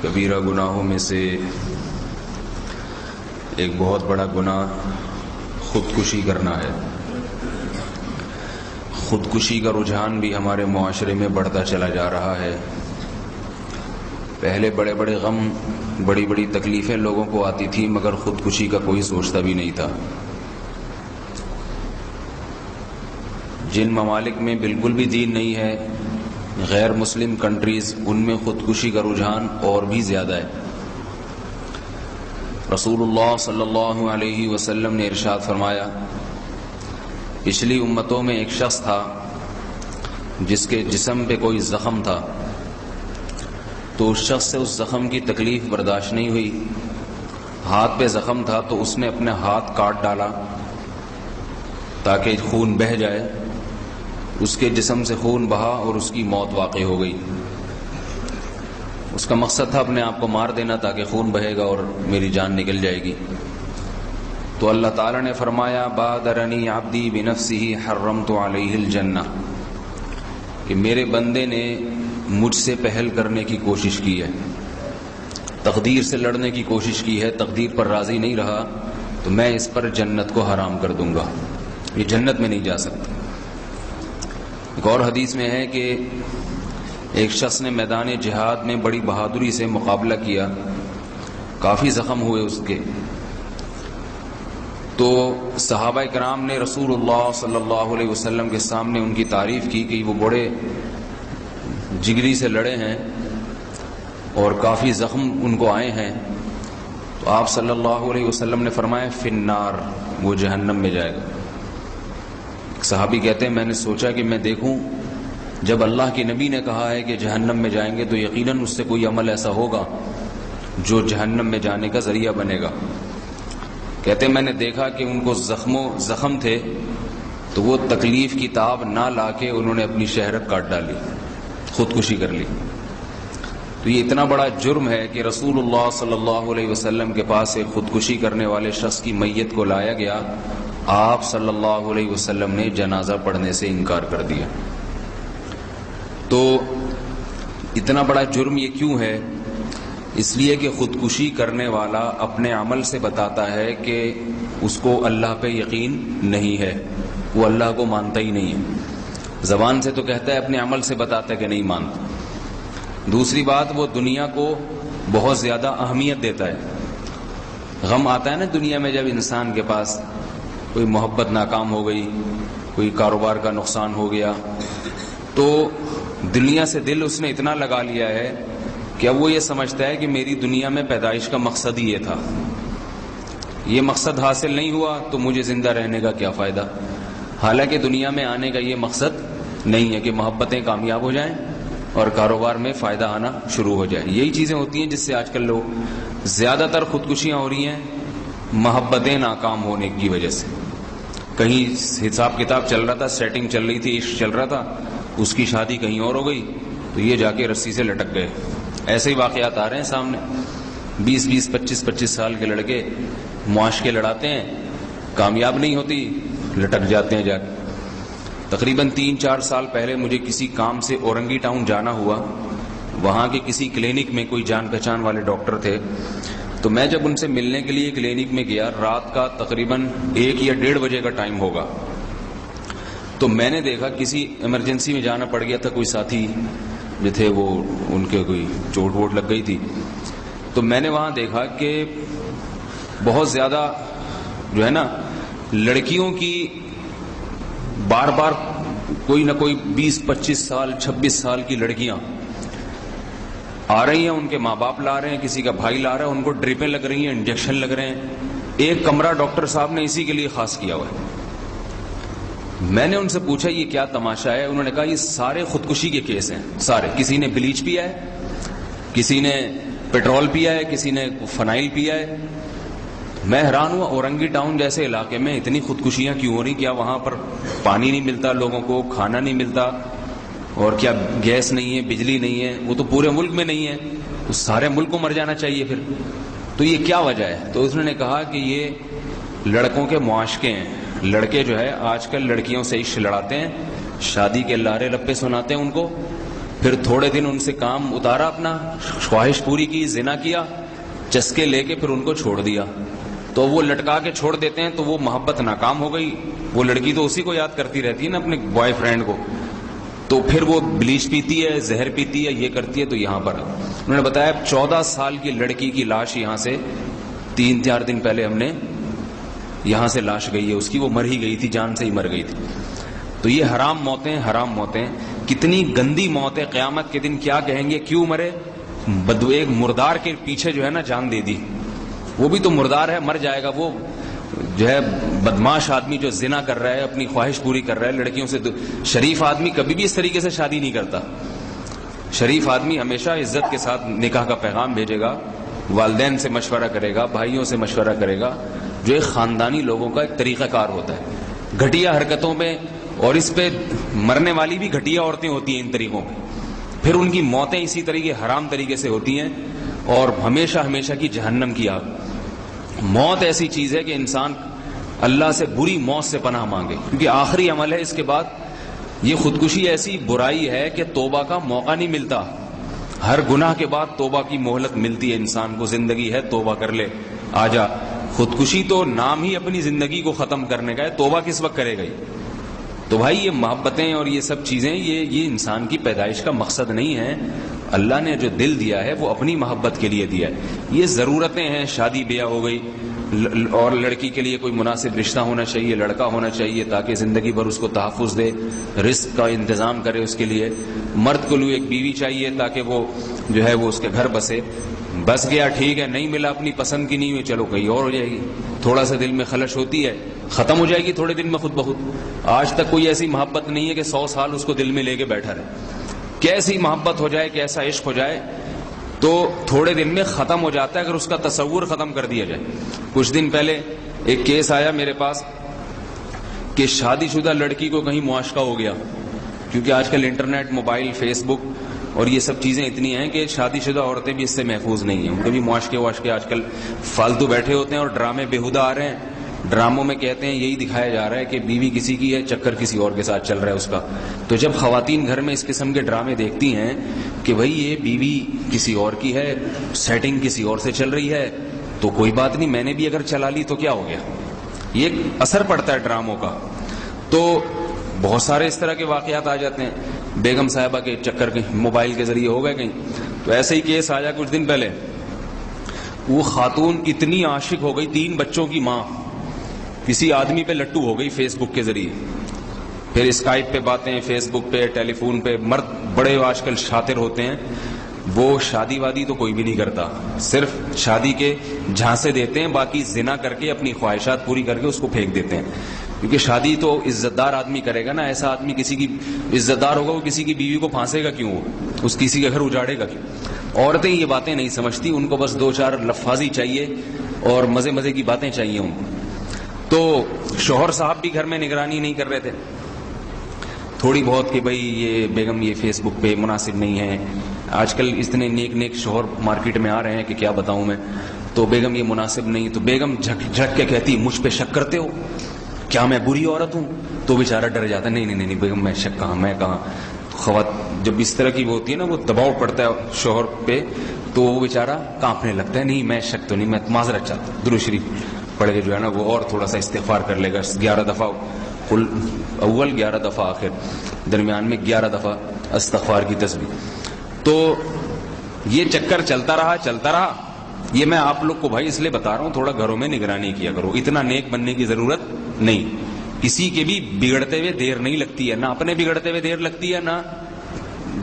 کبیرہ گناہوں میں سے ایک بہت بڑا گناہ خودکشی کرنا ہے۔ خودکشی کا رجحان بھی ہمارے معاشرے میں بڑھتا چلا جا رہا ہے۔ پہلے بڑے بڑے غم، بڑی بڑی تکلیفیں لوگوں کو آتی تھی، مگر خودکشی کا کوئی سوچتا بھی نہیں تھا۔ جن ممالک میں بالکل بھی دین نہیں ہے، غیر مسلم کنٹریز، ان میں خودکشی کا رجحان اور بھی زیادہ ہے۔ رسول اللہ صلی اللہ علیہ وسلم نے ارشاد فرمایا، پچھلی امتوں میں ایک شخص تھا جس کے جسم پہ کوئی زخم تھا، تو اس شخص سے اس زخم کی تکلیف برداشت نہیں ہوئی۔ ہاتھ پہ زخم تھا تو اس نے اپنا ہاتھ کاٹ ڈالا تاکہ خون بہہ جائے۔ اس کے جسم سے خون بہا اور اس کی موت واقع ہو گئی۔ اس کا مقصد تھا اپنے آپ کو مار دینا تاکہ خون بہے گا اور میری جان نکل جائے گی۔ تو اللہ تعالی نے فرمایا، بادرنی عبدی بنفسہ حرمت علیہ الجنہ، کہ میرے بندے نے مجھ سے پہل کرنے کی کوشش کی ہے، تقدیر سے لڑنے کی کوشش کی ہے، تقدیر پر راضی نہیں رہا تو میں اس پر جنت کو حرام کر دوں گا، یہ جنت میں نہیں جا سکتا۔ ایک اور حدیث میں ہے کہ ایک شخص نے میدان جہاد میں بڑی بہادری سے مقابلہ کیا، کافی زخم ہوئے اس کے، تو صحابہ کرام نے رسول اللہ صلی اللہ علیہ وسلم کے سامنے ان کی تعریف کی کہ وہ بڑے جگری سے لڑے ہیں اور کافی زخم ان کو آئے ہیں۔ تو آپ صلی اللہ علیہ وسلم نے فرمایا، فی النار، وہ جہنم میں جائے گا۔ صحابی کہتے ہیں، میں نے سوچا کہ میں دیکھوں، جب اللہ کے نبی نے کہا ہے کہ جہنم میں جائیں گے تو یقیناً اس سے کوئی عمل ایسا ہوگا جو جہنم میں جانے کا ذریعہ بنے گا۔ کہتے ہیں میں نے دیکھا کہ ان کو زخم تھے تو وہ تکلیف کی تاب نہ لا کے انہوں نے اپنی شہرت کاٹ ڈالی، خودکشی کر لی۔ تو یہ اتنا بڑا جرم ہے کہ رسول اللہ صلی اللہ علیہ وسلم کے پاس ایک خودکشی کرنے والے شخص کی میت کو لایا گیا، آپ صلی اللہ علیہ وسلم نے جنازہ پڑھنے سے انکار کر دیا۔ تو اتنا بڑا جرم یہ کیوں ہے؟ اس لیے کہ خودکشی کرنے والا اپنے عمل سے بتاتا ہے کہ اس کو اللہ پہ یقین نہیں ہے، وہ اللہ کو مانتا ہی نہیں ہے۔ زبان سے تو کہتا ہے، اپنے عمل سے بتاتا ہے کہ نہیں مانتا۔ دوسری بات، وہ دنیا کو بہت زیادہ اہمیت دیتا ہے۔ غم آتا ہے نا دنیا میں، جب انسان کے پاس کوئی محبت ناکام ہو گئی، کوئی کاروبار کا نقصان ہو گیا، تو دنیا سے دل اس نے اتنا لگا لیا ہے کہ اب وہ یہ سمجھتا ہے کہ میری دنیا میں پیدائش کا مقصد ہی یہ تھا، یہ مقصد حاصل نہیں ہوا تو مجھے زندہ رہنے کا کیا فائدہ۔ حالانکہ دنیا میں آنے کا یہ مقصد نہیں ہے کہ محبتیں کامیاب ہو جائیں اور کاروبار میں فائدہ آنا شروع ہو جائے۔ یہی چیزیں ہوتی ہیں جس سے آج کل لوگ زیادہ تر خودکشیاں ہو رہی ہیں، محبتیں ناکام ہونے کی وجہ سے۔ کہیں حساب کتاب چل رہا تھا، سیٹنگ چل رہی تھی، عشق چل رہا تھا، اس کی شادی کہیں اور ہو گئی تو یہ جا کے رسی سے لٹک گئے۔ ایسے ہی واقعات آ رہے ہیں سامنے۔ 20 25 سال کے لڑکے معاشقے لڑاتے ہیں، کامیاب نہیں ہوتی، لٹک جاتے ہیں جا کے۔ تقریباً 3-4 سال پہلے مجھے کسی کام سے اورنگی ٹاؤن جانا ہوا، وہاں کے کسی کلینک میں کوئی جان پہچان والے ڈاکٹر تھے، تو میں جب ان سے ملنے کے لیے کلینک میں گیا، رات کا تقریباً 1 یا 1:30 بجے کا ٹائم ہوگا، تو میں نے دیکھا کسی ایمرجنسی میں جانا پڑ گیا تھا، کوئی ساتھی جو تھے وہ ان کے کوئی چوٹ ووٹ لگ گئی تھی، تو میں نے وہاں دیکھا کہ بہت زیادہ جو ہے نا لڑکیوں کی بار بار کوئی نہ کوئی 20-25 سال 26 سال کی لڑکیاں آ رہی ہیں، ان کے ماں باپ لا رہے ہیں، کسی کا بھائی لا رہا ہے، ان کو ڈرپیں لگ رہی ہیں، انجیکشن لگ رہے ہیں۔ ایک کمرہ ڈاکٹر صاحب نے اسی کے لیے خاص کیا ہوا ہے۔ میں نے ان سے پوچھا یہ کیا تماشا ہے؟ انہوں نے کہا یہ سارے خودکشی کے کیس ہیں، سارے۔ کسی نے بلیچ پیا ہے، کسی نے پیٹرول پیا ہے، کسی نے فنائل پیا ہے۔ میں حیران ہوا، اورنگی ٹاؤن جیسے علاقے میں اتنی خودکشیاں کیوں ہو رہی؟ کیا وہاں پر پانی نہیں ملتا لوگوں کو، کھانا نہیں ملتا، اور کیا گیس نہیں ہے، بجلی نہیں ہے؟ وہ تو پورے ملک میں نہیں ہے، تو سارے ملک کو مر جانا چاہیے پھر۔ تو یہ کیا وجہ ہے؟ تو انہوں نے کہا کہ یہ لڑکوں کے معاشقے ہیں۔ لڑکے جو ہے آج کل لڑکیوں سے عشق لڑاتے ہیں، شادی کے لارے لپے سناتے ہیں ان کو، پھر تھوڑے دن ان سے کام اتارا اپنا، خواہش پوری کی، زنا کیا، چسکے لے کے پھر ان کو چھوڑ دیا. تو وہ لٹکا کے چھوڑ دیتے ہیں تو وہ محبت ناکام ہو گئی. وہ لڑکی تو اسی کو یاد کرتی رہتی ہے نا، اپنے بوائے فرینڈ کو. تو پھر وہ بلیچ پیتی ہے، زہر پیتی ہے، یہ کرتی ہے. تو یہاں پر انہوں نے بتایا 14 سال کی لڑکی کی لاش یہاں سے 3-4 دن پہلے ہم نے یہاں سے لاش گئی ہے اس کی، وہ مر ہی گئی تھی، جان سے ہی مر گئی تھی. تو یہ حرام موتیں، حرام موتیں، کتنی گندی موت ہے. قیامت کے دن کیا کہیں گے؟ کیوں مرے؟ ایک مردار کے پیچھے جو ہے نا جان دے دی. وہ بھی تو مردار ہے، مر جائے گا. وہ جو ہے بدماش آدمی جو زنا کر رہا ہے، اپنی خواہش پوری کر رہا ہے لڑکیوں سے. شریف آدمی کبھی بھی اس طریقے سے شادی نہیں کرتا. شریف آدمی ہمیشہ عزت کے ساتھ نکاح کا پیغام بھیجے گا، والدین سے مشورہ کرے گا، بھائیوں سے مشورہ کرے گا، جو ایک خاندانی لوگوں کا ایک طریقہ کار ہوتا ہے. گھٹیا حرکتوں میں اور اس پہ مرنے والی بھی گھٹیا عورتیں ہوتی ہیں ان طریقوں پہ، پھر ان کی موتیں اسی طریقے حرام طریقے سے ہوتی ہیں اور ہمیشہ ہمیشہ کی جہنم کی آگ. موت ایسی چیز ہے کہ انسان اللہ سے بری موت سے پناہ مانگے، کیونکہ آخری عمل ہے. اس کے بعد یہ خودکشی ایسی برائی ہے کہ توبہ کا موقع نہیں ملتا. ہر گناہ کے بعد توبہ کی مہلت ملتی ہے انسان کو. زندگی ہے، توبہ کر لے، آجا. خودکشی تو نام ہی اپنی زندگی کو ختم کرنے کا ہے، توبہ کس وقت کرے گئی؟ تو بھائی یہ محبتیں اور یہ سب چیزیں یہ انسان کی پیدائش کا مقصد نہیں ہے. اللہ نے جو دل دیا ہے وہ اپنی محبت کے لیے دیا ہے. یہ ضرورتیں ہیں. شادی بیاہ ہو گئی اور لڑکی کے لیے کوئی مناسب رشتہ ہونا چاہیے، لڑکا ہونا چاہیے تاکہ زندگی بھر اس کو تحفظ دے، رزق کا انتظام کرے اس کے لیے. مرد کو ایک بیوی چاہیے تاکہ وہ جو ہے وہ اس کے گھر بسے. بس گیا ٹھیک ہے، نہیں ملا اپنی پسند کی نہیں ہوئی، چلو کہیں اور ہو جائے گی. تھوڑا سا دل میں خلش ہوتی ہے، ختم ہو جائے گی تھوڑے دن میں خود بخود. آج تک کوئی ایسی محبت نہیں ہے کہ 100 سال اس کو دل میں لے کے بیٹھا رہے. کیسی محبت ہو جائے، کیسا عشق ہو جائے تو تھوڑے دن میں ختم ہو جاتا ہے اگر اس کا تصور ختم کر دیا جائے. کچھ دن پہلے ایک کیس آیا میرے پاس کہ شادی شدہ لڑکی کو کہیں معاشقہ ہو گیا، کیونکہ آج کل انٹرنیٹ، موبائل، فیس بک اور یہ سب چیزیں اتنی ہیں کہ شادی شدہ عورتیں بھی اس سے محفوظ نہیں ہیں. ان کے بھی معاشقے آج کل فالتو بیٹھے ہوتے ہیں اور ڈرامے بےہودہ آ رہے ہیں. ڈراموں میں کہتے ہیں یہی دکھایا جا رہا ہے کہ بیوی کسی کی ہے، چکر کسی اور کے ساتھ چل رہا ہے اس کا. تو جب خواتین گھر میں اس قسم کے ڈرامے دیکھتی ہیں کہ بھئی یہ بیوی کسی اور کی ہے، سیٹنگ کسی اور سے چل رہی ہے، تو کوئی بات نہیں، میں نے بھی اگر چلا لی تو کیا ہو گیا. یہ اثر پڑتا ہے ڈراموں کا. تو بہت سارے اس طرح کے واقعات آ جاتے ہیں. بیگم صاحبہ کے چکر کے موبائل کے ذریعے ہو گئے کہیں. تو ایسے ہی کیس آیا کچھ دن پہلے. وہ خاتون اتنی عاشق ہو گئی، 3 بچوں کی ماں، کسی آدمی پہ لٹو ہو گئی فیس بک کے ذریعے. پھر اسکائپ پہ باتیں، فیس بک پہ، ٹیلی فون پہ. مرد بڑے آج کل شاطر ہوتے ہیں، وہ شادی وادی تو کوئی بھی نہیں کرتا، صرف شادی کے جھانسے دیتے ہیں، باقی زنا کر کے اپنی خواہشات پوری کر کے اس کو پھینک دیتے ہیں. کیونکہ شادی تو عزت دار آدمی کرے گا نا. ایسا آدمی کسی کی عزت دار ہوگا، وہ کسی کی بیوی کو پھانسے گا کیوں؟ اس کسی کا گھر اجاڑے گا کیوں؟ عورتیں یہ باتیں نہیں سمجھتی، ان کو بس 2-4 لفاظی چاہیے اور مزے مزے کی باتیں چاہیے ان کو. تو شوہر صاحب بھی گھر میں نگرانی نہیں کر رہے تھے تھوڑی بہت کہ بھئی یہ بیگم یہ فیس بک پہ مناسب نہیں ہے. آج کل اتنے نیک شوہر مارکیٹ میں آ رہے ہیں کہ کیا بتاؤں میں. تو بیگم یہ مناسب نہیں. تو بیگم جھک کے کہتی مجھ پہ شک کرتے ہو کیا میں بری عورت ہوں؟ تو بیچارہ ڈر جاتا ہے، نہیں بیگم میں شک کہاں، میں کہاں. جب اس طرح کی وہ ہوتی ہے نا، وہ دباؤ پڑتا ہے شوہر پہ، تو وہ بیچارہ کانپنے لگتا ہے. نہیں میں شک تو نہیں، میں معذرت چاہتا ہوں. درود شریف پڑھ کے جو ہے نا وہ اور تھوڑا سا استغفار کر لے گا. 11 دفعہ قل اول، 11 دفعہ آخر، درمیان میں 11 دفعہ استغفار کی تسبیح. تو یہ چکر چلتا رہا. یہ میں آپ لوگ کو بھائی اس لیے بتا رہا ہوں تھوڑا گھروں میں نگرانی کیا کرو. اتنا نیک بننے کی ضرورت نہیں. کسی کے بھی بگڑتے ہوئے دیر نہیں لگتی ہے، نہ اپنے بگڑتے ہوئے دیر لگتی ہے، نہ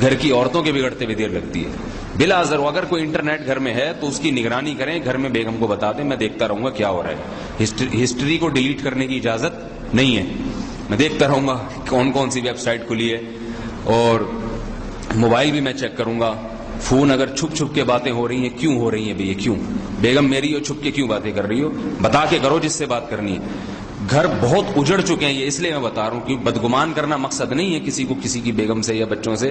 گھر کی عورتوں کے بگڑتے ہوئے دیر لگتی ہے. بلا ضرور اگر کوئی انٹرنیٹ گھر میں ہے تو اس کی نگرانی کریں. گھر میں بیگم کو بتا دیں میں دیکھتا رہوں گا کیا ہو رہا ہے. ہسٹری کو ڈیلیٹ کرنے کی اجازت نہیں ہے. میں دیکھتا رہوں گا کون سی ویب سائٹ کھلی ہے، اور موبائل بھی میں چیک کروں گا. فون اگر چھپ کے باتیں ہو رہی ہیں، کیوں ہو رہی ہیں بھئی؟ کیوں بیگم میری ہو چھپ کے کیوں باتیں کر رہی ہو؟ بتا کے کرو جس سے بات کرنی ہے. گھر بہت اجڑ چکے ہیں. یہ اس لیے میں بتا رہا ہوں کہ بدگمان کرنا مقصد نہیں ہے کسی کو کسی کی بیگم سے یا بچوں سے.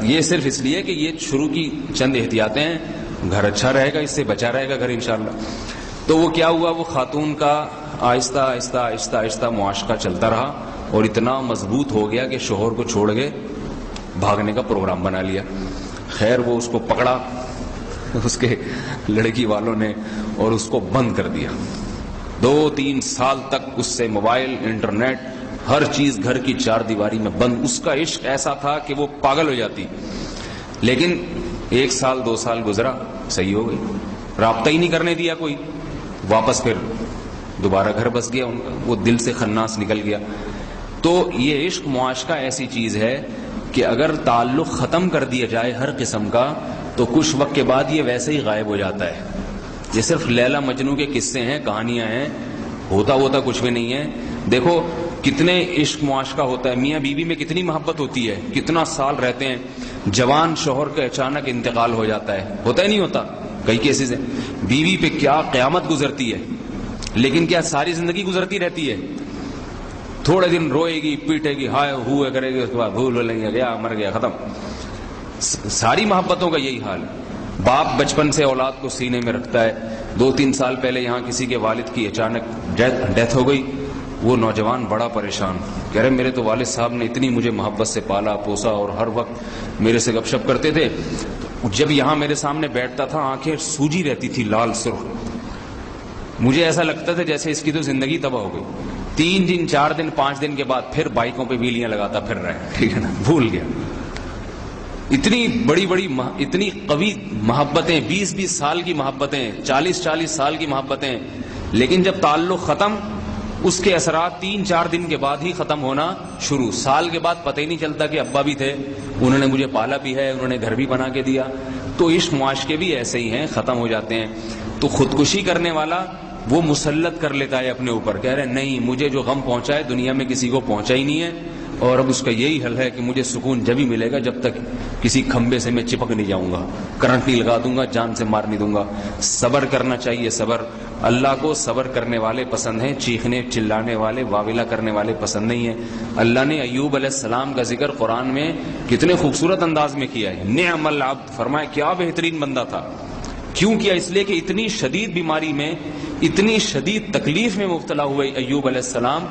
یہ صرف اس لیے کہ یہ شروع کی چند احتیاطیں ہیں. گھر اچھا رہے گا، اس سے بچا رہے گا گھر انشاءاللہ. تو وہ کیا ہوا، وہ خاتون کا آہستہ آہستہ معاشقہ چلتا رہا اور اتنا مضبوط ہو گیا کہ شوہر کو چھوڑ گئے بھاگنے کا پروگرام بنا لیا. خیر وہ اس کو پکڑا اس کے لڑکی والوں نے اور اس کو بند کر دیا. 2-3 سال تک اس سے موبائل، انٹرنیٹ، ہر چیز گھر کی 4 دیواری میں بند. اس کا عشق ایسا تھا کہ وہ پاگل ہو جاتی. لیکن 1 سال 2 سال گزرا، صحیح ہو گئی، رابطہ ہی نہیں کرنے دیا کوئی. واپس پھر دوبارہ گھر بس گیا ان کا، وہ دل سے خناس نکل گیا. تو یہ عشق معاشقہ ایسی چیز ہے کہ اگر تعلق ختم کر دیا جائے ہر قسم کا تو کچھ وقت کے بعد یہ ویسے ہی غائب ہو جاتا ہے. یہ صرف لیلا مجنو کے قصے ہیں، کہانیاں ہیں، ہوتا کچھ بھی نہیں ہے. دیکھو کتنے عشق معاشقہ ہوتا ہے، میاں بیوی میں کتنی محبت ہوتی ہے، کتنا سال رہتے ہیں. جوان شوہر کا اچانک انتقال ہو جاتا ہے ہی نہیں ہوتا کئی کیسز ہیں. بیوی پہ کیا قیامت گزرتی ہے، لیکن کیا ساری زندگی گزرتی رہتی ہے؟ تھوڑے دن روئے گی، پیٹے گی، ہائے ہوئے کرے گی، اس کے بعد بھول ہو لیں گے، گیا مر گیا، ختم. ساری محبتوں کا یہی حال ہے. باپ بچپن سے اولاد کو سینے میں رکھتا ہے. 2-3 سال پہلے یہاں کسی کے والد کی اچانک ڈیتھ ہو گئی. وہ نوجوان بڑا پریشان، کہہ رہے میرے تو والد صاحب نے اتنی مجھے محبت سے پالا پوسا اور ہر وقت میرے سے گپ شپ کرتے تھے. جب یہاں میرے سامنے بیٹھتا تھا آنکھیں سوجی رہتی تھی، لال سرخ. مجھے ایسا لگتا تھا جیسے اس کی تو زندگی تباہ ہو گئی. 3 دن 4 دن 5 دن کے بعد پھر بائکوں پہ ویلیاں لگاتا پھر رہے، ٹھیک ہے نا، بھول گیا. اتنی بڑی اتنی قوی محبتیں، 20-20 سال کی محبتیں، 40-40 سال کی محبتیں، لیکن جب تعلق ختم اس کے اثرات 3-4 دن کے بعد ہی ختم ہونا شروع. سال کے بعد پتہ ہی نہیں چلتا کہ ابا بھی تھے، انہوں نے مجھے پالا بھی ہے، انہوں نے گھر بھی بنا کے دیا. تو عشق معاشقے بھی ایسے ہی ہیں، ختم ہو جاتے ہیں. تو خودکشی کرنے والا وہ مسلط کر لیتا ہے اپنے اوپر، کہہ رہے نہیں مجھے جو غم پہنچا ہے دنیا میں کسی کو پہنچا ہی نہیں ہے، اور اب اس کا یہی حل ہے کہ مجھے سکون جب ہی ملے گا جب تک کسی کھمبے سے میں چپک نہیں جاؤں گا، کرنٹ نہیں لگا دوں گا، جان سے مار نہیں دوں گا. صبر کرنا چاہیے. صبر اللہ کو صبر کرنے والے پسند ہیں، چیخنے چلانے والے واویلا کرنے والے پسند نہیں ہیں. اللہ نے ایوب علیہ السلام کا ذکر قرآن میں کتنے خوبصورت انداز میں کیا ہے. نعم العبد، فرمایا کیا بہترین بندہ تھا. کیوں کیا؟ اس لیے کہ اتنی شدید بیماری میں، اتنی شدید تکلیف میں مبتلا ہوئے ایوب علیہ السلام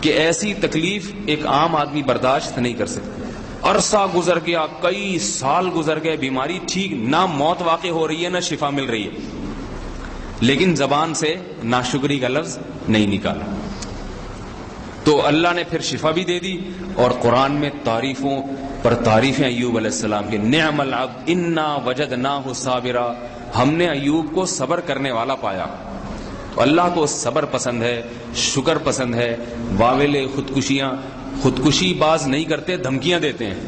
کہ ایسی تکلیف ایک عام آدمی برداشت نہیں کر سکتا. عرصہ گزر گیا، کئی سال گزر گئے، بیماری ٹھیک نہ موت واقع ہو رہی ہے نہ شفا مل رہی ہے، لیکن زبان سے ناشکری کا لفظ نہیں نکالا. تو اللہ نے پھر شفا بھی دے دی، اور قرآن میں تعریفوں پر تعریفیں ایوب علیہ السلام کے. نعم العبد انا وجدناہ صابرا، ہم نے ایوب کو صبر کرنے والا پایا. اللہ کو صبر پسند ہے، شکر پسند ہے. واویلے خودکشی باز نہیں کرتے، دھمکیاں دیتے ہیں.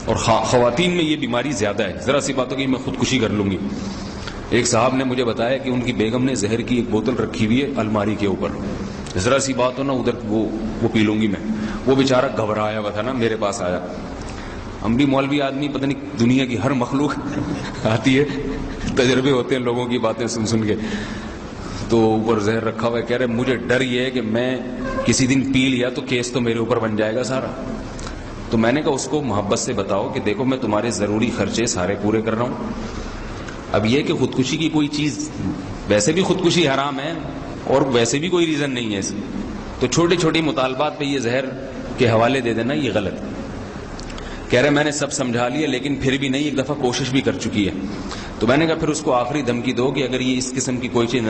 اور خواتین میں یہ بیماری زیادہ ہے. ذرا سی بات ہوگی میں خودکشی کر لوں گی. ایک صاحب نے مجھے بتایا کہ ان کی بیگم نے زہر کی ایک بوتل رکھی ہوئی ہے الماری کے اوپر. ذرا سی بات ہو نا ادھر وہ پی لوں گی میں. وہ بیچارہ گھبرایا ہوا تھا نا، میرے پاس آیا. ہم بھی مولوی آدمی، پتہ نہیں دنیا کی ہر مخلوق آتی ہے، تجربے ہوتے ہیں لوگوں کی باتیں سن کے. تو اوپر زہر رکھا ہوا ہے، کہہ رہے مجھے ڈر یہ ہے کہ میں کسی دن پی لیا تو کیس تو میرے اوپر بن جائے گا سارا. تو میں نے کہا اس کو محبت سے بتاؤ کہ دیکھو میں تمہارے ضروری خرچے سارے پورے کر رہا ہوں. اب یہ کہ خودکشی کی کوئی چیز، ویسے بھی خودکشی حرام ہے اور ویسے بھی کوئی ریزن نہیں ہے اس. تو چھوٹی چھوٹی مطالبات پہ یہ زہر کے حوالے دے دینا یہ غلط ہے. کہہ رہے میں نے سب سمجھا لیا لیکن پھر بھی نہیں، ایک دفعہ کوشش بھی کر چکی ہے. تو میں نے کہا پھر اس کو آخری دھمکی دو کہ اگر یہ اس قسم کی کوئی چیز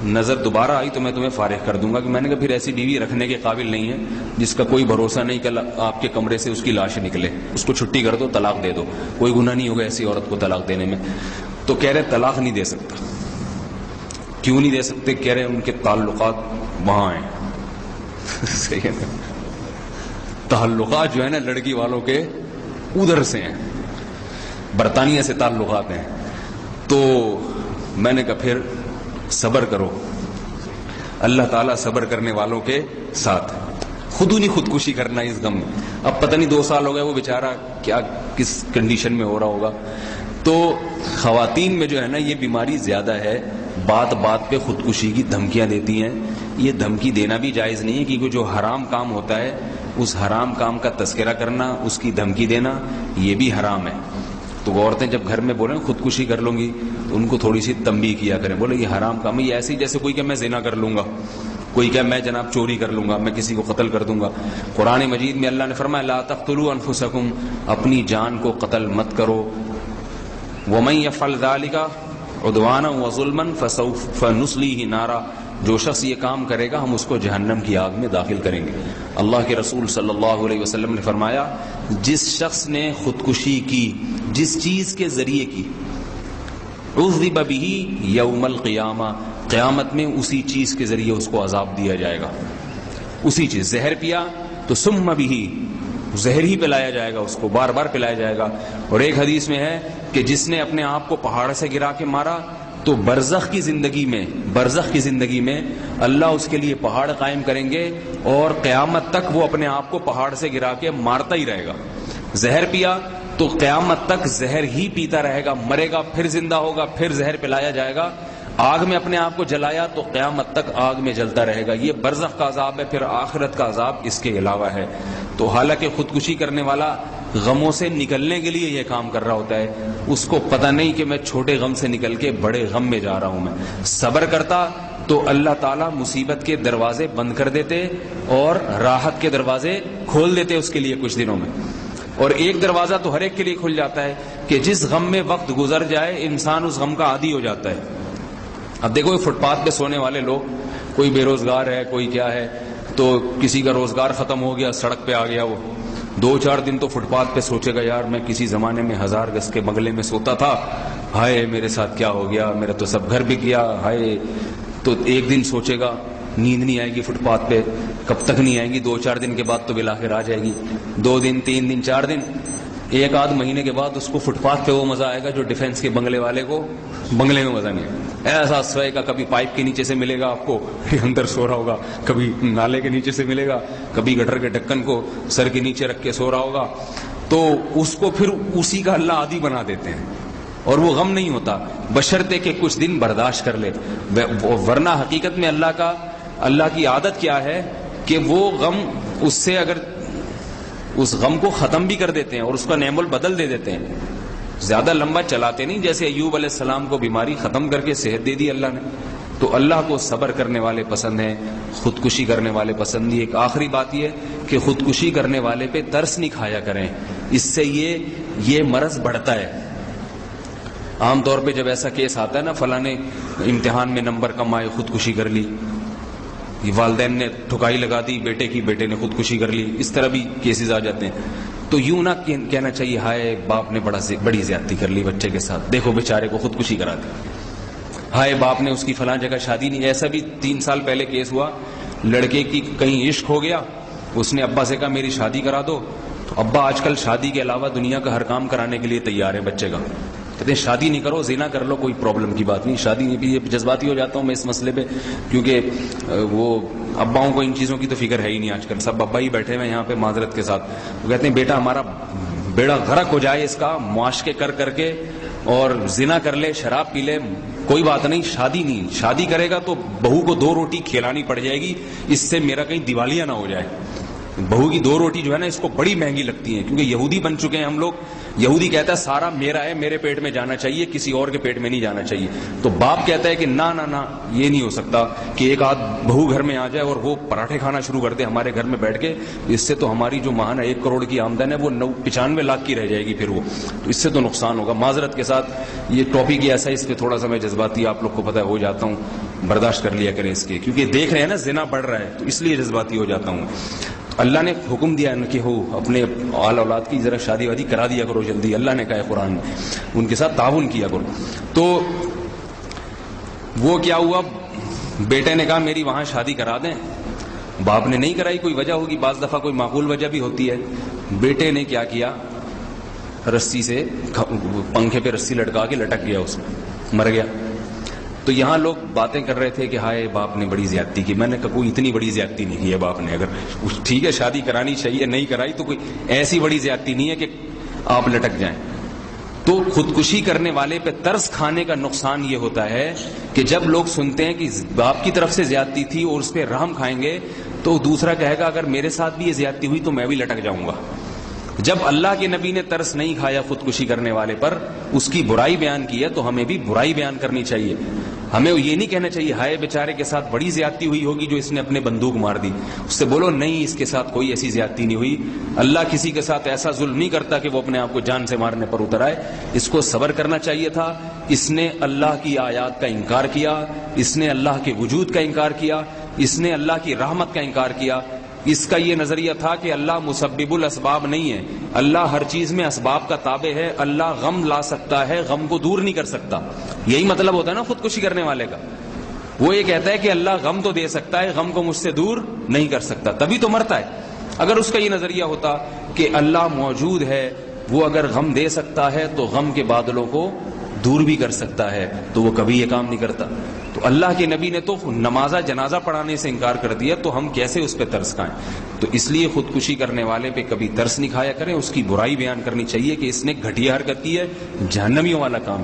نظر دوبارہ آئی تو میں تمہیں فارغ کر دوں گا. کہ میں نے کہا پھر ایسی بیوی رکھنے کے قابل نہیں ہے جس کا کوئی بھروسہ نہیں کہ آپ کے کمرے سے اس کی لاش نکلے. اس کو چھٹی کر دو، طلاق دے دو، کوئی گناہ نہیں ہوگا ایسی عورت کو طلاق دینے میں. تو کہہ رہے طلاق نہیں دے سکتا. کیوں نہیں دے سکتے؟ کہہ رہے ان کے تعلقات وہاں ہیں. صحیح ہے نا، تعلقات جو ہے نا لڑکی والوں کے ادھر سے ہیں، برطانیہ سے تعلقات ہیں. تو میں نے کہا پھر صبر کرو، اللہ تعالیٰ صبر کرنے والوں کے ساتھ. نہیں خودکشی کرنا اس غم میں. اب پتہ نہیں 2 سال ہو گئے، وہ بیچارہ کیا کس کنڈیشن میں ہو رہا ہوگا. تو خواتین میں جو ہے نا یہ بیماری زیادہ ہے، بات بات پہ خودکشی کی دھمکیاں دیتی ہیں. یہ دھمکی دینا بھی جائز نہیں ہے، کیونکہ جو حرام کام ہوتا ہے اس حرام کام کا تذکرہ کرنا، اس کی دھمکی دینا یہ بھی حرام ہے. تو عورتیں جب گھر میں بولیں خودکشی کر لوں گی تو ان کو تھوڑی سی تنبیہ کیا کریں، بولے یہ حرام کام ہے. یہ ایسے ہی جیسے کوئی کہ میں زنا کر لوں گا، کوئی کہ میں جناب چوری کر لوں گا، میں کسی کو قتل کر دوں گا. قرآن مجید میں اللہ نے فرمایا لا تقتلوا انفسکم، اپنی جان کو قتل مت کرو. ومن یفعل ذلک عدوانا وظلما فسوف نصلیہ نارا، جو شخص یہ کام کرے گا ہم اس کو جہنم کی آگ میں داخل کریں گے. اللہ کے رسول صلی اللہ علیہ وسلم نے فرمایا جس شخص نے خودکشی کی، جس چیز کے ذریعے کی، عذب بہ یوم القیامہ، قیامت میں اسی چیز کے ذریعے اس کو عذاب دیا جائے گا. اسی چیز، زہر پیا تو سم بہ، زہر ہی پلایا جائے گا، اس کو بار بار پلایا جائے گا. اور ایک حدیث میں ہے کہ جس نے اپنے آپ کو پہاڑ سے گرا کے مارا تو برزخ کی زندگی میں اللہ اس کے لیے پہاڑ قائم کریں گے اور قیامت تک وہ اپنے آپ کو پہاڑ سے گرا کے مارتا ہی رہے گا. زہر پیا تو قیامت تک زہر ہی پیتا رہے گا، مرے گا، پھر زندہ ہوگا، پھر زہر پلایا جائے گا. آگ میں اپنے آپ کو جلایا تو قیامت تک آگ میں جلتا رہے گا. یہ برزخ کا عذاب ہے. پھر آخرت کا عذاب اس کے علاوہ ہے. تو حالانکہ خودکشی کرنے والا غموں سے نکلنے کے لیے یہ کام کر رہا ہوتا ہے، اس کو پتہ نہیں کہ میں چھوٹے غم سے نکل کے بڑے غم میں جا رہا ہوں. میں صبر کرتا تو اللہ تعالیٰ مصیبت کے دروازے بند کر دیتے اور راحت کے دروازے کھول دیتے اس کے لیے کچھ دنوں میں. اور ایک دروازہ تو ہر ایک کے لیے کھل جاتا ہے کہ جس غم میں وقت گزر جائے انسان اس غم کا عادی ہو جاتا ہے. اب دیکھو فٹ پاتھ پہ سونے والے لوگ، کوئی بے روزگار ہے، کوئی کیا ہے، تو کسی کا روزگار ختم ہو گیا، سڑک پہ آ گیا، وہ 2-4 دن تو فٹ پاتھ پہ سوچے گا یار میں کسی زمانے میں 1000 گز کے بنگلے میں سوتا تھا، ہائے میرے ساتھ کیا ہو گیا، میرا تو سب گھر بک گیا، ہائے. تو ایک دن سوچے گا، نیند نہیں آئے گی فٹ پاتھ پہ. کب تک نہیں آئے گی؟ 2-4 دن کے بعد تو بالآخر آ جائے گی. 2 دن 3 دن 4 دن، 1-8 مہینے کے بعد اس کو فٹ پاتھ پہ وہ مزہ آئے گا جو ڈیفینس کے بنگلے والے کو بنگلے میں مزہ نہیں ہے. ایسا سوئے گا، کبھی پائپ کے نیچے سے ملے گا آپ کو اندر سو رہا ہوگا، کبھی نالے کے نیچے سے ملے گا، کبھی گٹر کے ڈھکن کو سر کے نیچے رکھ کے سو رہا ہوگا. تو اس کو پھر اسی کا اللہ عادی بنا دیتے ہیں اور وہ غم نہیں ہوتا بشرطے کہ کچھ دن برداشت کر لے. ورنہ حقیقت میں اللہ کی عادت کیا ہے کہ وہ غم اس سے اگر اس غم کو ختم بھی کر دیتے ہیں اور اس کا نعم البدل دے دیتے ہیں. زیادہ لمبا چلاتے نہیں، جیسے ایوب علیہ السلام کو بیماری ختم کر کے صحت دے دی اللہ نے. تو اللہ کو صبر کرنے والے پسند ہیں، خودکشی کرنے والے پسند نہیں. ایک آخری بات یہ کہ خودکشی کرنے والے پہ ترس نہیں کھایا کریں، اس سے یہ مرض بڑھتا ہے. عام طور پہ جب ایسا کیس آتا ہے نا، فلاں نے امتحان میں نمبر کم آئے خودکشی کر لی، والدین نے ٹھکائی لگا دی بیٹے کی، بیٹے نے خودکشی کر لی، اس طرح بھی کیسز آ جاتے ہیں. تو یوں نہ کہنا چاہیے ہائے باپ نے بڑی زیادتی کر لی بچے کے ساتھ، دیکھو بیچارے کو خودکشی کرا دی، ہائے باپ نے اس کی فلاں جگہ شادی نہیں. ایسا بھی 3 سال پہلے کیس ہوا، لڑکے کی کہیں عشق ہو گیا، اس نے ابا سے کہا میری شادی کرا دو. تو ابا آج کل شادی کے علاوہ دنیا کا ہر کام کرانے کے لیے تیار ہے بچے کا. کہتے ہیں شادی نہیں کرو، زنا کر لو، کوئی پرابلم کی بات نہیں. شادی نہیں بھی، یہ جذباتی ہو جاتا ہوں میں اس مسئلے پہ، کیونکہ وہ اباؤں کو ان چیزوں کی تو فکر ہے ہی نہیں آج کل. سب ابا ہی بیٹھے ہوئے یہاں پہ معذرت کے ساتھ. وہ کہتے ہیں بیٹا ہمارا بیڑا غرق ہو جائے اس کا، معاشقے کر کے اور زنا کر لے، شراب پی لے، کوئی بات نہیں، شادی نہیں. شادی کرے گا تو بہو کو 2 روٹی کھلانی پڑ جائے گی، اس سے میرا کہیں دیوالیہ نہ ہو جائے. بہو کی 2 روٹی جو ہے نا اس کو بڑی مہنگی لگتی ہیں، کیونکہ یہودی بن چکے ہیں ہم لوگ. یہودی کہتا ہے سارا میرا ہے، میرے پیٹ میں جانا چاہیے، کسی اور کے پیٹ میں نہیں جانا چاہیے. تو باپ کہتا ہے کہ نہ نہ نہ، یہ نہیں ہو سکتا کہ ایک آدھ بہو گھر میں آ جائے اور وہ پراٹھے کھانا شروع کر دے ہمارے گھر میں بیٹھ کے. اس سے تو ہماری جو ماہانہ 1 کروڑ کی آمدن ہے وہ 95 لاکھ کی رہ جائے گی. پھر وہ تو اس سے تو نقصان ہوگا. معذرت کے ساتھ یہ ٹاپک ہی ایسا ہے، اس پہ تھوڑا سا میں جذباتی آپ لوگ کو پتہ ہو جاتا ہوں، برداشت کر لیا کریں اس کے، کیونکہ دیکھ رہے ہیں نا زنا بڑھ رہا ہے تو اس لیے جذباتی ہو جاتا ہوں. اللہ نے حکم دیا کہ ہو اپنے آل اولاد کی ذرا شادی وادی کرا دیا کرو جلدی. اللہ نے کہا ہے قرآن میں ان کے ساتھ تعاون کیا کرو. تو وہ کیا ہوا، بیٹے نے کہا میری وہاں شادی کرا دیں. باپ نے نہیں کرائی، کوئی وجہ ہوگی، بعض دفعہ کوئی معقول وجہ بھی ہوتی ہے. بیٹے نے کیا کیا، رسی سے پنکھے پہ رسی لٹکا کے لٹک گیا، اس میں مر گیا. تو یہاں لوگ باتیں کر رہے تھے کہ ہائے باپ نے بڑی زیادتی کی. میں نے کہا کوئی اتنی بڑی زیادتی نہیں کی ہے باپ نے. اگر ٹھیک ہے شادی کرانی چاہیے، نہیں کرائی تو کوئی ایسی بڑی زیادتی نہیں ہے کہ آپ لٹک جائیں. تو خودکشی کرنے والے پہ ترس کھانے کا نقصان یہ ہوتا ہے کہ جب لوگ سنتے ہیں کہ باپ کی طرف سے زیادتی تھی اور اس پہ رحم کھائیں گے تو دوسرا کہے گا اگر میرے ساتھ بھی یہ زیادتی ہوئی تو میں بھی لٹک جاؤں گا. جب اللہ کے نبی نے ترس نہیں کھایا خودکشی کرنے والے پر، اس کی برائی بیان کی ہے، تو ہمیں بھی برائی بیان کرنی چاہیے. ہمیں یہ نہیں کہنا چاہیے ہائے بیچارے کے ساتھ بڑی زیادتی ہوئی ہوگی جو اس نے اپنے بندوق مار دی. اس سے بولو نہیں، اس کے ساتھ کوئی ایسی زیادتی نہیں ہوئی. اللہ کسی کے ساتھ ایسا ظلم نہیں کرتا کہ وہ اپنے آپ کو جان سے مارنے پر اتر آئے. اس کو صبر کرنا چاہیے تھا. اس نے اللہ کی آیات کا انکار کیا، اس نے اللہ کے وجود کا انکار کیا، اس نے اللہ کی رحمت کا انکار کیا. اس کا یہ نظریہ تھا کہ اللہ مسبب الاسباب نہیں ہے، اللہ ہر چیز میں اسباب کا تابع ہے، اللہ غم لا سکتا ہے، غم کو دور نہیں کر سکتا. یہی مطلب ہوتا ہے نا خودکشی کرنے والے کا. وہ یہ کہتا ہے کہ اللہ غم تو دے سکتا ہے، غم کو مجھ سے دور نہیں کر سکتا، تبھی تو مرتا ہے. اگر اس کا یہ نظریہ ہوتا کہ اللہ موجود ہے، وہ اگر غم دے سکتا ہے تو غم کے بادلوں کو دور بھی کر سکتا ہے، تو وہ کبھی یہ کام نہیں کرتا. تو اللہ کے نبی نے تو نماز جنازہ پڑھانے سے انکار کر دیا، تو ہم کیسے اس پہ ترس کھائیں؟ تو اس لیے خودکشی کرنے والے پہ کبھی ترس نہیں کھایا کریں، اس کی برائی بیان کرنی چاہیے کہ اس نے گھٹیا حرکت کی ہے، جہنمیوں والا کام.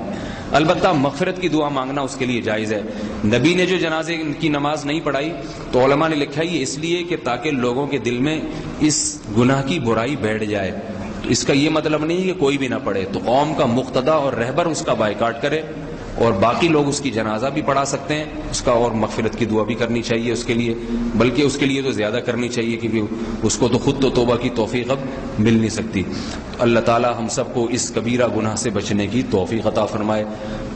البتہ مغفرت کی دعا مانگنا اس کے لیے جائز ہے. نبی نے جو جنازے کی نماز نہیں پڑھائی تو علماء نے لکھا یہ اس لیے کہ تاکہ لوگوں کے دل میں اس گناہ کی برائی بیٹھ جائے. تو اس کا یہ مطلب نہیں کہ کوئی بھی نہ پڑھے، تو قوم کا مقتدا اور رہبر اس کا بائیکاٹ کرے، اور باقی لوگ اس کی جنازہ بھی پڑھا سکتے ہیں اس کا، اور مغفرت کی دعا بھی کرنی چاہیے اس کے لیے، بلکہ اس کے لیے تو زیادہ کرنی چاہیے کیونکہ اس کو تو خود تو توبہ کی توفیق اب مل نہیں سکتی. اللہ تعالی ہم سب کو اس کبیرہ گناہ سے بچنے کی توفیق عطا فرمائے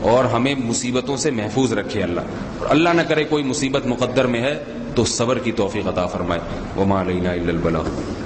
اور ہمیں مصیبتوں سے محفوظ رکھے اللہ، اور اللہ نہ کرے کوئی مصیبت مقدر میں ہے تو صبر کی توفیق عطا فرمائے. وما علینا الا البلاغ.